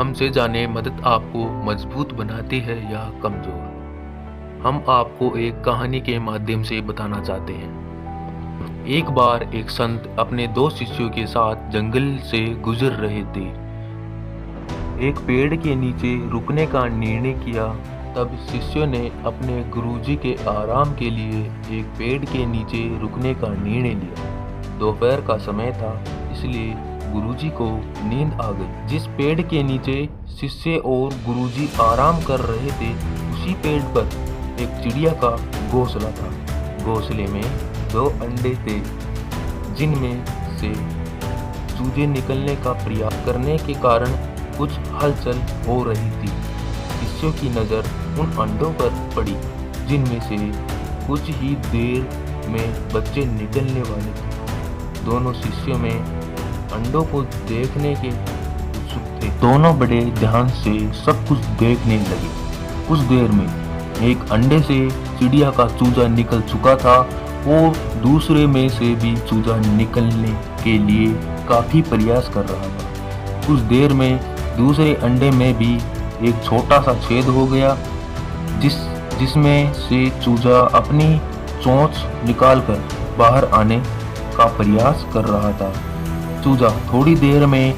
हमसे जाने मदद आपको मजबूत बनाती है या कमज़ोर। हम आपको एक कहानी के माध्यम से बताना चाहते हैं। एक बार एक संत अपने दो शिष्यों के साथ जंगल से गुजर रहे थे। एक पेड़ के नीचे रुकने का निर्णय किया। तब शिष्यों ने अपने गुरुजी के आराम के लिए एक पेड़ के नीचे रुकने का निर्णय लिया। दोपहर का समय था, इसलिए गुरुजी को नींद आ गई। जिस पेड़ के नीचे शिष्य और गुरुजी आराम कर रहे थे, उसी पेड़ पर एक चिड़िया का घोंसला था। घोंसले में 2 अंडे थे, जिनमें से चूजे निकलने का प्रयास करने के कारण कुछ हलचल हो रही थी। शिष्यों की नज़र उन अंडों पर पड़ी, जिनमें से कुछ ही देर में बच्चे निकलने वाले थे। दोनों शिष्यों में अंडों को देखने के उत्सुक थे। दोनों बड़े ध्यान से सब कुछ देखने लगे। कुछ देर में एक अंडे से चिड़िया का चूजा निकल चुका था और दूसरे में से भी चूजा निकलने के लिए काफी प्रयास कर रहा था। कुछ देर में दूसरे अंडे में भी एक छोटा सा छेद हो गया, जिसमें से चूजा अपनी चोंच निकालकर बाहर आने का प्रयास कर रहा था। चूजा थोड़ी देर में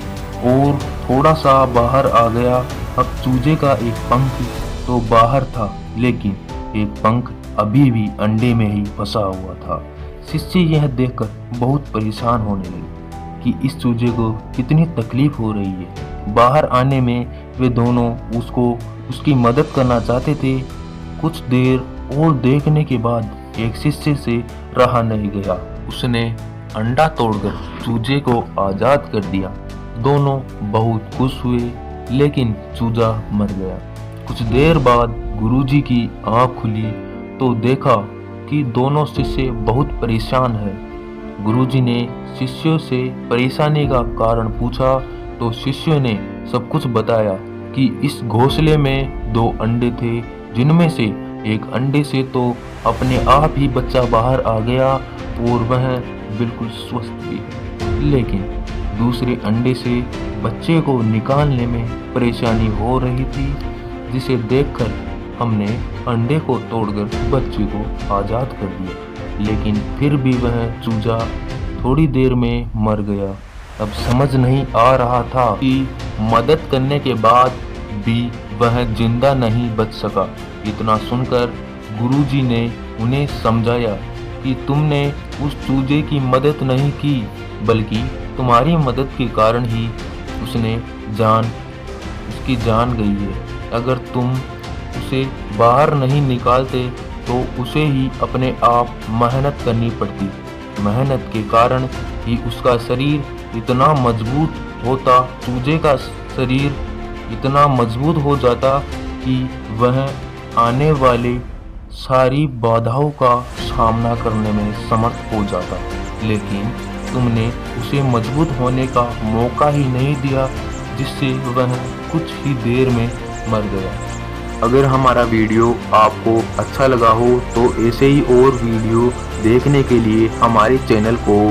और थोड़ा सा बाहर आ गया। अब चूजे का एक पंख तो बाहर था, लेकिन एक पंख अभी भी अंडे में ही फंसा हुआ था। शिष्य यह देखकर बहुत परेशान होने लगे कि इस चूजे को कितनी तकलीफ हो रही है। बाहर आने में वे दोनों उसकी मदद करना चाहते थे। कुछ देर और देखने के बाद एक शिष्य से रहा नहीं गया। उसने अंडा तोड़कर चूजे को आजाद कर दिया। दोनों बहुत खुश हुए, लेकिन चूजा मर गया। कुछ देर बाद गुरुजी की आंख खुली तो देखा कि दोनों शिष्य बहुत परेशान हैं। गुरुजी ने शिष्यों से परेशानी का कारण पूछा तो शिष्यों ने सब कुछ बताया कि इस घोंसले में 2 अंडे थे, जिनमें से एक अंडे से तो अपने आप ही बच्चा बाहर आ गया और वह बिल्कुल स्वस्थ भी है, लेकिन दूसरे अंडे से बच्चे को निकालने में परेशानी हो रही थी, जिसे देखकर हमने अंडे को तोड़कर बच्चे को आज़ाद कर दिया। लेकिन फिर भी वह चूजा थोड़ी देर में मर गया। अब समझ नहीं आ रहा था कि मदद करने के बाद भी वह जिंदा नहीं बच सका। इतना सुनकर गुरुजी ने उन्हें समझाया कि तुमने उस चूजे की मदद नहीं की, बल्कि तुम्हारी मदद के कारण ही उसकी जान गई है। अगर तुम उसे बाहर नहीं निकालते तो उसे ही अपने आप मेहनत करनी पड़ती। मेहनत के कारण ही उसका शरीर इतना मजबूत होता, चूजे का शरीर इतना मजबूत हो जाता कि वह आने वाले सारी बाधाओं का सामना करने में समर्थ हो जाता। लेकिन तुमने उसे मजबूत होने का मौका ही नहीं दिया, जिससे वह कुछ ही देर में मर गया। अगर हमारा वीडियो आपको अच्छा लगा हो तो ऐसे ही और वीडियो देखने के लिए हमारे चैनल को